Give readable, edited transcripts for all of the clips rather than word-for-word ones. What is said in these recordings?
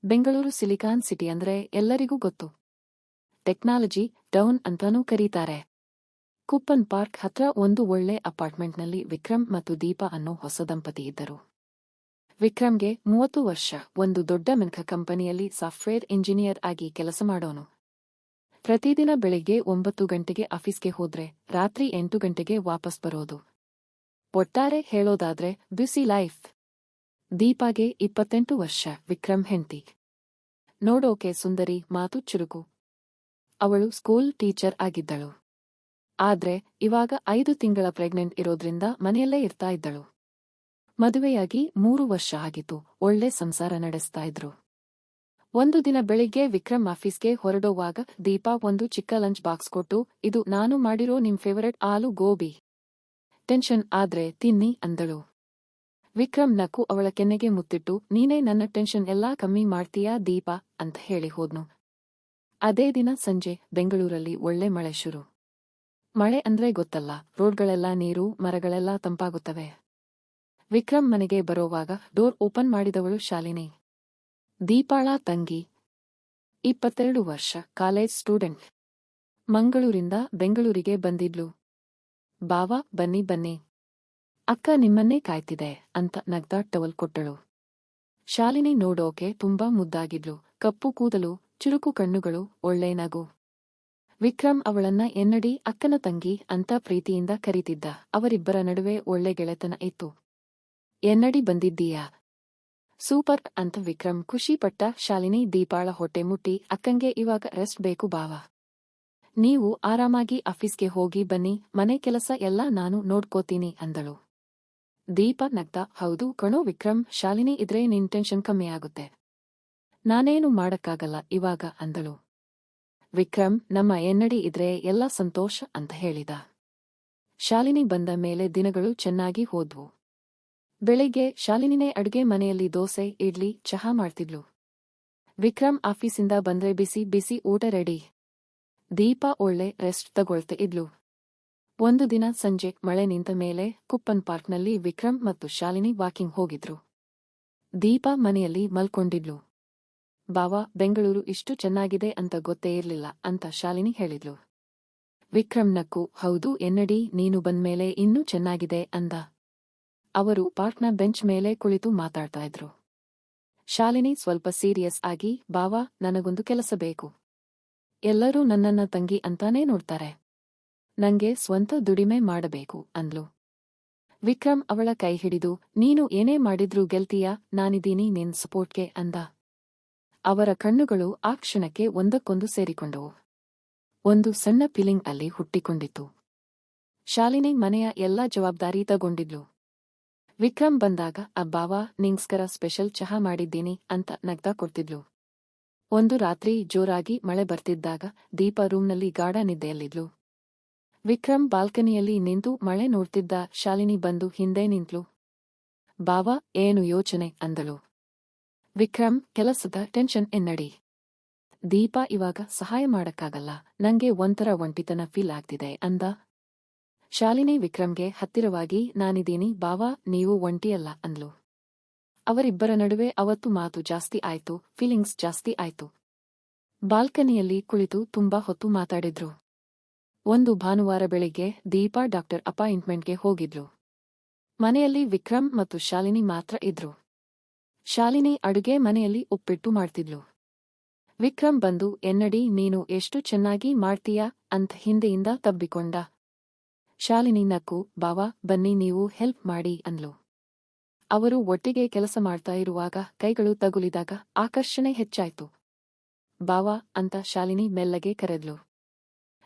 Bengaluru silicon city ಅಂದ್ರೆ ಎಲ್ಲರಿಗೂ ಗೊತ್ತು. ಟೆಕ್ನಾಲಜಿ ಟೌನ್ ಅಂತಾನೂ ಕರೀತಾರೆ. ಕುಪ್ಪನ್ ಪಾರ್ಕ್ ಹತ್ರ ಒಂದು ಒಳ್ಳೆ ಅಪಾರ್ಟ್ಮೆಂಟ್ನಲ್ಲಿ ವಿಕ್ರಮ್ ಮತ್ತು ದೀಪಾ ಅನ್ನೋ ಹೊಸ ದಂಪತಿ ಇದ್ದರು. ವಿಕ್ರಮ್ಗೆ 30 ವರ್ಷ, ಒಂದು ದೊಡ್ಡ ಮೆನ್ಕ ಕಂಪನಿಯಲ್ಲಿ ಸಾಫ್ಟ್ವೇರ್ ಇಂಜಿನಿಯರ್ ಆಗಿ ಕೆಲಸ ಮಾಡೋನು. ಪ್ರತಿದಿನ ಬೆಳಿಗ್ಗೆ 9 ಗಂಟೆಗೆ ಆಫೀಸ್ಗೆ ಹೋದ್ರೆ ರಾತ್ರಿ 8 ಗಂಟೆಗೆ ವಾಪಸ್ ಬರೋದು. ಒಟ್ಟಾರೆ ಹೇಳೋದಾದ್ರೆ ಬ್ಯುಸಿ ಲೈಫ್. ದೀಪಾಗೆ 28 ವರ್ಷ, ವಿಕ್ರಮ್ ಹೆಂಡ್ತಿ. ನೋಡೋಕೆ ಸುಂದರಿ, ಮಾತು ಚುರುಕು. ಅವಳು ಸ್ಕೂಲ್ ಟೀಚರ್ ಆಗಿದ್ದಳು. ಆದ್ರೆ ಇವಾಗ 5 ತಿಂಗಳ ಪ್ರೆಗ್ನೆಂಟ್ ಇರೋದ್ರಿಂದ ಮನೆಯಲ್ಲೇ ಇರ್ತಾ ಇದ್ದಳು. ಮದುವೆಯಾಗಿ 3 ವರ್ಷ ಆಗಿತ್ತು. ಒಳ್ಳೆ ಸಂಸಾರ ನಡೆಸ್ತಾ ಇದ್ರು. ಒಂದು ದಿನ ಬೆಳಿಗ್ಗೆ ವಿಕ್ರಮ್ ಆಫೀಸ್ಗೆ ಹೊರಡೋವಾಗ ದೀಪಾ ಒಂದು ಚಿಕ್ಕ ಲಂಚ್ ಬಾಕ್ಸ್ ಕೊಟ್ಟು, ಇದು ನಾನು ಮಾಡಿರೋ ನಿಮ್ ಫೇವರೆಟ್ ಆಲೂ ಗೋಬಿ. ಟೆನ್ಷನ್ ಆದ್ರೆ ತಿನ್ನಿ ಅಂದಳು. ವಿಕ್ರಮ್ ನಕ್ಕು ಅವಳ ಕೆನ್ನೆಗೆ ಮುತ್ತಿಟ್ಟು, ನೀನೇ ನನ್ನ ಟೆನ್ಷನ್ ಎಲ್ಲಾ ಕಮ್ಮಿ ಮಾಡ್ತೀಯಾ ದೀಪಾ ಅಂತ ಹೇಳಿ ಹೋದ್ನು. ಅದೇ ದಿನ ಸಂಜೆ ಬೆಂಗಳೂರಲ್ಲಿ ಒಳ್ಳೆ ಮಳೆ ಶುರು. ಮಳೆ ಅಂದ್ರೆ ಗೊತ್ತಲ್ಲ, ರೋಡ್ಗಳೆಲ್ಲ ನೀರು, ಮರಗಳೆಲ್ಲ ತಂಪಾಗುತ್ತವೆ. ವಿಕ್ರಮ್ ಮನೆಗೆ ಬರೋವಾಗ ಡೋರ್ ಓಪನ್ ಮಾಡಿದವಳು ಶಾಲಿನಿ, ದೀಪಾಳ ತಂಗಿ. 22 ವರ್ಷ, ಕಾಲೇಜ್ ಸ್ಟೂಡೆಂಟ್. ಮಂಗಳೂರಿಂದ ಬೆಂಗಳೂರಿಗೆ ಬಂದಿದ್ಲು. ಬಾವಾ, ಬನ್ನಿ ಬನ್ನಿ, ಅಕ್ಕ ನಿಮ್ಮನ್ನೇ ಕಾಯ್ತಿದೆ ಅಂತ ನಗ್ತಾ ಟವಲ್ ಕೊಟ್ಟಳು. ಶಾಲಿನಿ ನೋಡೋಕೆ ತುಂಬಾ ಮುದ್ದಾಗಿದ್ಲು. ಕಪ್ಪು ಕೂದಲು, ಚುರುಕು ಕಣ್ಣುಗಳು, ಒಳ್ಳೆ ನಗು. ವಿಕ್ರಮ್ ಅವಳನ್ನ ಎನ್ನಡಿ ಅಕ್ಕನ ತಂಗಿ ಅಂತ ಪ್ರೀತಿಯಿಂದ ಕರೀತಿದ್ದ. ಅವರಿಬ್ಬರ ನಡುವೆ ಒಳ್ಳೆ ಗೆಳೆತನ ಇತ್ತು. ಎನ್ನಡಿ ಬಂದಿದ್ದೀಯಾ? ಸೂಪರ್ ಅಂತ ವಿಕ್ರಮ್ ಖುಷಿ ಪಟ್ಟ. ಶಾಲಿನಿ ದೀಪಾಳ ಹೊಟ್ಟೆ ಮುಟ್ಟಿ, ಅಕ್ಕಂಗೆ ಇವಾಗ ರೆಸ್ಟ್ ಬೇಕು ಬಾವಾ. ನೀವು ಆರಾಮಾಗಿ ಆಫೀಸ್ಗೆ ಹೋಗಿ ಬನ್ನಿ, ಮನೆ ಕೆಲಸ ಎಲ್ಲ ನಾನು ನೋಡ್ಕೋತೀನಿ ಅಂದಳು. ದೀಪಾ ನಗ್ತಾ, ಹೌದು ಕಣೋ ವಿಕ್ರಮ್, ಶಾಲಿನಿ ಇದ್ರೆ ನಿನ್ ಟೆನ್ಷನ್ ಕಮ್ಮಿಯಾಗುತ್ತೆ. ನಾನೇನು ಮಾಡಕ್ಕಾಗಲ್ಲ ಇವಾಗ ಅಂದಳು. ವಿಕ್ರಮ್, ನಮ್ಮ ಎನ್ನಡಿ ಇದ್ರೆ ಎಲ್ಲ ಸಂತೋಷ ಅಂತ ಹೇಳಿದ. ಶಾಲಿನಿ ಬಂದ ಮೇಲೆ ದಿನಗಳು ಚೆನ್ನಾಗಿ ಹೋದ್ವು. ಬೆಳಿಗ್ಗೆ ಶಾಲಿನಿನೇ ಅಡ್ಗೆ ಮನೆಯಲ್ಲಿ ದೋಸೆ, ಇಡ್ಲಿ, ಚಹಾ ಮಾಡ್ತಿದ್ಲು. ವಿಕ್ರಮ್ ಆಫೀಸಿಂದ ಬಂದ್ರೆ ಬಿಸಿ ಬಿಸಿ ಊಟ ರೆಡಿ. ದೀಪಾ ಒಳ್ಳೆ ರೆಸ್ಟ್ ತಗೊಳ್ತಾ ಇದ್ಲು. ಒಂದು ದಿನ ಸಂಜೆ ಮಳೆ ನಿಂತ ಮೇಲೆ ಕುಪ್ಪನ್ ಪಾರ್ಕ್ನಲ್ಲಿ ವಿಕ್ರಮ್ ಮತ್ತು ಶಾಲಿನಿ ವಾಕಿಂಗ್ ಹೋಗಿದ್ರು. ದೀಪಾ ಮನೆಯಲ್ಲಿ ಮಲ್ಕೊಂಡಿದ್ಲು. ಬಾವಾ, ಬೆಂಗಳೂರು ಇಷ್ಟು ಚೆನ್ನಾಗಿದೆ ಅಂತ ಗೊತ್ತೇ ಇರ್ಲಿಲ್ಲ ಅಂತ ಶಾಲಿನಿ ಹೇಳಿದ್ಲು. ವಿಕ್ರಮ್ ನಕ್ಕು, ಹೌದು ಎನ್ನಡಿ, ನೀನು ಬಂದ್ಮೇಲೆ ಇನ್ನೂ ಚೆನ್ನಾಗಿದೆ ಅಂದ. ಅವರು ಪಾರ್ಕ್ನ ಬೆಂಚ್ ಮೇಲೆ ಕುಳಿತು ಮಾತಾಡ್ತಾ ಇದ್ರು. ಶಾಲಿನಿ ಸ್ವಲ್ಪ ಸೀರಿಯಸ್ ಆಗಿ, ಬಾವಾ, ನನಗೊಂದು ಕೆಲಸ ಬೇಕು. ಎಲ್ಲರೂ ನನ್ನನ್ನ ತಂಗಿ ಅಂತಾನೇ ನೋಡ್ತಾರೆ. ನಂಗೆ ಸ್ವಂತ ದುಡಿಮೆ ಮಾಡಬೇಕು ಅಂದ್ಲು. ವಿಕ್ರಮ್ ಅವಳ ಕೈ ಹಿಡಿದು, ನೀನು ಏನೇ ಮಾಡಿದ್ರೂ ಗೆಲ್ತೀಯಾ, ನಾನಿದ್ದೀನಿ ನಿನ್ ಸಪೋರ್ಟ್ಗೆ ಅಂದ. ಅವರ ಕಣ್ಣುಗಳು ಆ ಕ್ಷಣಕ್ಕೆ ಒಂದಕ್ಕೊಂದು ಸೇರಿಕೊಂಡವು. ಒಂದು ಸಣ್ಣ ಫೀಲಿಂಗ್ ಅಲ್ಲಿ ಹುಟ್ಟಿಕೊಂಡಿತ್ತು. ಶಾಲಿನಿ ಮನೆಯ ಎಲ್ಲಾ ಜವಾಬ್ದಾರಿ ತಗೊಂಡಿದ್ಲು. ವಿಕ್ರಮ್ ಬಂದಾಗ, ಅಬ್ಬಾವಾ, ನಿಂಗ್ಸ್ಕರ ಸ್ಪೆಷಲ್ ಚಹಾ ಮಾಡಿದ್ದೀನಿ ಅಂತ ನಗ್ತಾ ಕೊಡ್ತಿದ್ಲು. ಒಂದು ರಾತ್ರಿ ಜೋರಾಗಿ ಮಳೆ ಬರ್ತಿದ್ದಾಗ ದೀಪಾ ರೂಮ್ನಲ್ಲಿ ಗಾಢ ನಿದ್ದೆಯಲ್ಲಿದ್ಲು. ವಿಕ್ರಮ್ ಬಾಲ್ಕನಿಯಲ್ಲಿ ನಿಂತು ಮಳೆ ನೋಡ್ತಿದ್ದ. ಶಾಲಿನಿ ಬಂದು ಹಿಂದೆ ನಿಂತ್ಲು. ಬಾವಾ, ಏನು ಯೋಚನೆ ಅಂದಳು. ವಿಕ್ರಮ್, ಕೆಲಸದ ಟೆನ್ಷನ್ ಎನ್ನಡಿ. ದೀಪಾ, ಇವಾಗ ಸಹಾಯ ಮಾಡಕ್ಕಾಗಲ್ಲ, ನಂಗೆ ಒಂಥರ ಒಂಟಿತನ ಫೀಲ್ ಆಗ್ತಿದೆ ಅಂದ. ಶಾಲಿನಿ ವಿಕ್ರಮ್ಗೆ ಹತ್ತಿರವಾಗಿ, ನಾನಿದ್ದೀನಿ ಬಾವಾ, ನೀವು ಒಂಟಿಯಲ್ಲ ಅಂದ್ಲು. ಅವರಿಬ್ಬರ ನಡುವೆ ಅವತ್ತು ಮಾತು ಜಾಸ್ತಿ ಆಯ್ತು, ಫೀಲಿಂಗ್ಸ್ ಜಾಸ್ತಿ ಆಯ್ತು. ಬಾಲ್ಕನಿಯಲ್ಲಿ ಕುಳಿತು ತುಂಬಾ ಹೊತ್ತು ಮಾತಾಡಿದ್ರು. ಒಂದು ಭಾನುವಾರ ಬೆಳಿಗ್ಗೆ ದೀಪಾ ಡಾಕ್ಟರ್ ಅಪಾಯಿಂಟ್ಮೆಂಟ್ಗೆ ಹೋಗಿದ್ಲು. ಮನೆಯಲ್ಲಿ ವಿಕ್ರಮ್ ಮತ್ತು ಶಾಲಿನಿ ಮಾತ್ರ ಇದ್ರು. ಶಾಲಿನಿ ಅಡುಗೆ ಮನೆಯಲ್ಲಿ ಉಪ್ಪಿಟ್ಟು ಮಾಡ್ತಿದ್ಲು. ವಿಕ್ರಮ್ ಬಂದು, ಎನ್ನಡಿ, ನೀನು ಎಷ್ಟು ಚೆನ್ನಾಗಿ ಮಾಡ್ತೀಯಾ ಅಂತ ಹಿಂದೆಯಿಂದ ತಬ್ಬಿಕೊಂಡ. ಶಾಲಿನಿ ನಕ್ಕು, ಬಾವಾ, ಬನ್ನಿ ನೀವು ಹೆಲ್ಪ್ ಮಾಡಿ ಅಂದ್ಲು. ಅವರು ಒಟ್ಟಿಗೆ ಕೆಲಸ ಮಾಡ್ತಾ ಇರುವಾಗ ಕೈಗಳು ತಗುಲಿದಾಗ ಆಕರ್ಷಣೆ ಹೆಚ್ಚಾಯ್ತು. ಬಾವಾ ಅಂತ ಶಾಲಿನಿ ಮೆಲ್ಲಗೆ ಕರೆದ್ಲು.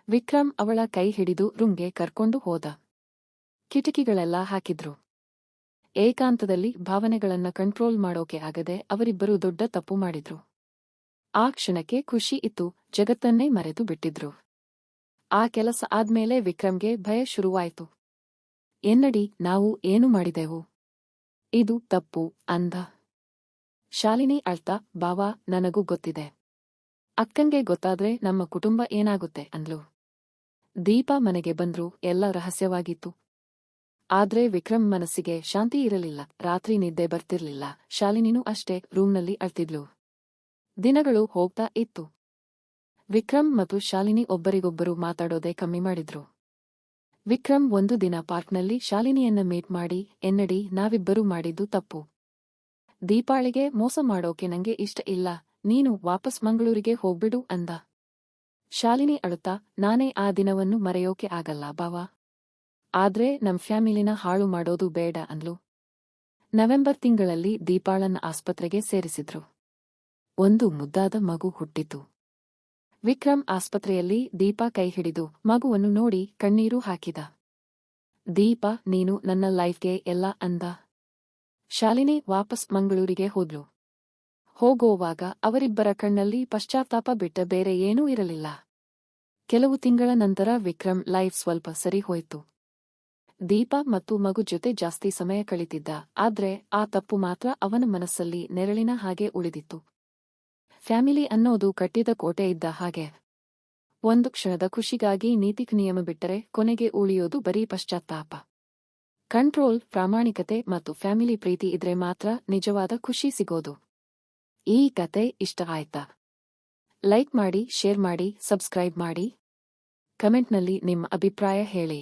ವಿಕ್ರಮ್ ಅವಳ ಕೈ ಹಿಡಿದು ರೂಮ್ಗೆ ಕರ್ಕೊಂಡು ಹೋದ. ಕಿಟಕಿಗಳೆಲ್ಲ ಹಾಕಿದ್ರು. ಏಕಾಂತದಲ್ಲಿ ಭಾವನೆಗಳನ್ನ ಕಂಟ್ರೋಲ್ ಮಾಡೋಕೆ ಆಗದೆ ಅವರಿಬ್ಬರು ದೊಡ್ಡ ತಪ್ಪು ಮಾಡಿದ್ರು. ಆ ಕ್ಷಣಕ್ಕೆ ಖುಷಿ ಇತ್ತು, ಜಗತ್ತನ್ನೇ ಮರೆತು ಬಿಟ್ಟಿದ್ರು. ಆ ಕೆಲಸ ಆದ್ಮೇಲೆ ವಿಕ್ರಮ್ಗೆ ಭಯ ಶುರುವಾಯ್ತು. ಎನ್ನಡಿ, ನಾವು ಏನು ಮಾಡಿದೆವು? ಇದು ತಪ್ಪು ಅಂದ. ಶಾಲಿನಿ ಅಳ್ತಾ, ಬಾವಾ, ನನಗೂ ಗೊತ್ತಿದೆ. ಅಕ್ಕಂಗೆ ಗೊತ್ತಾದ್ರೆ ನಮ್ಮ ಕುಟುಂಬ ಏನಾಗುತ್ತೆ ಅಂದ್ಲು. ದೀಪಾ ಮನೆಗೆ ಬಂದ್ರು. ಎಲ್ಲ ರಹಸ್ಯವಾಗಿತ್ತು. ಆದ್ರೆ ವಿಕ್ರಮ್ ಮನಸ್ಸಿಗೆ ಶಾಂತಿ ಇರಲಿಲ್ಲ. ರಾತ್ರಿ ನಿದ್ದೆ ಬರ್ತಿರ್ಲಿಲ್ಲ. ಶಾಲಿನಿನೂ ಅಷ್ಟೇ, ರೂಮ್ನಲ್ಲಿ ಅಳ್ತಿದ್ಲು. ದಿನಗಳು ಹೋಗ್ತಾ ಇತ್ತು. ವಿಕ್ರಮ್ ಮತ್ತು ಶಾಲಿನಿ ಒಬ್ಬರಿಗೊಬ್ಬರು ಮಾತಾಡೋದೇ ಕಮ್ಮಿ ಮಾಡಿದ್ರು. ವಿಕ್ರಮ್ ಒಂದು ದಿನ ಪಾರ್ಕ್ನಲ್ಲಿ ಶಾಲಿನಿಯನ್ನ ಮೀಟ್ ಮಾಡಿ, ಎನ್ನಡಿ, ನಾವಿಬ್ಬರೂ ಮಾಡಿದ್ದು ತಪ್ಪು. ದೀಪಾಳಿಗೆ ಮೋಸ ಮಾಡೋಕೆ ನಂಗೆ ಇಷ್ಟ ಇಲ್ಲ, ನೀನು ವಾಪಸ್ ಮಂಗಳೂರಿಗೆ ಹೋಗ್ಬಿಡು ಅಂದ. ಶಾಲಿನಿ ಅಳುತ್ತಾ, ನಾನೇ ಆ ದಿನವನ್ನು ಮರೆಯೋಕೆ ಆಗಲ್ಲ ಬಾವಾ. ಆದ್ರೆ ನಮ್ ಫ್ಯಾಮಿಲಿನ ಹಾಳು ಮಾಡೋದು ಬೇಡ ಅಂದ್ಲು. ನವೆಂಬರ್ ತಿಂಗಳಲ್ಲಿ ದೀಪಾಳನ್ನ ಆಸ್ಪತ್ರೆಗೆ ಸೇರಿಸಿದ್ರು. ಒಂದು ಮುದ್ದಾದ ಮಗು ಹುಟ್ಟಿತು. ವಿಕ್ರಮ್ ಆಸ್ಪತ್ರೆಯಲ್ಲಿ ದೀಪಾ ಕೈ ಹಿಡಿದು ಮಗುವನ್ನು ನೋಡಿ ಕಣ್ಣೀರು ಹಾಕಿದ. ದೀಪಾ, ನೀನು ನನ್ನ ಲೈಫ್ಗೆ ಎಲ್ಲ ಅಂದ. ಶಾಲಿನಿ ವಾಪಸ್ ಮಂಗಳೂರಿಗೆ ಹೋದ್ಲು. ಹೋಗೋವಾಗ ಅವರಿಬ್ಬರ ಕಣ್ಣಲ್ಲಿ ಪಶ್ಚಾತ್ತಾಪ ಬಿಟ್ಟ ಬೇರೆ ಏನೂ ಇರಲಿಲ್ಲ. ಕೆಲವು ತಿಂಗಳ ನಂತರ ವಿಕ್ರಮ್ ಲೈಫ್ ಸ್ವಲ್ಪ ಸರಿ ಹೋಯ್ತು. ದೀಪಾ ಮತ್ತು ಮಗು ಜೊತೆ ಜಾಸ್ತಿ ಸಮಯ ಕಳಿತಿದ್ದ, ಆದ್ರೆ ಆ ತಪ್ಪು ಮಾತ್ರ ಅವನ ಮನಸ್ಸಲ್ಲಿ ನೆರಳಿನ ಹಾಗೆ ಉಳಿದಿತ್ತು. ಫ್ಯಾಮಿಲಿ ಅನ್ನೋದು ಕಟ್ಟಿದ ಕೋಟೆ ಇದ್ದ ಹಾಗೆ. ಒಂದು ಕ್ಷಣದ ಖುಷಿಗಾಗಿ ನೀತಿಕ್ ನಿಯಮ ಬಿಟ್ಟರೆ ಕೊನೆಗೆ ಉಳಿಯೋದು ಬರೀ ಪಶ್ಚಾತ್ತಾಪ. ಕಂಟ್ರೋಲ್, ಪ್ರಾಮಾಣಿಕತೆ ಮತ್ತು ಫ್ಯಾಮಿಲಿ ಪ್ರೀತಿ ಇದ್ರೆ ಮಾತ್ರ ನಿಜವಾದ ಖುಷಿ ಸಿಗೋದು. ಈ ಕತೆ ಇಷ್ಟ ಆಯ್ತಾ? ಲೈಕ್ ಮಾಡಿ, ಶೇರ್ ಮಾಡಿ, ಸಬ್ಸ್ಕ್ರೈಬ್ ಮಾಡಿ. ಕಮೆಂಟ್ನಲ್ಲಿ ನಿಮ್ಮ ಅಭಿಪ್ರಾಯ ಹೇಳಿ.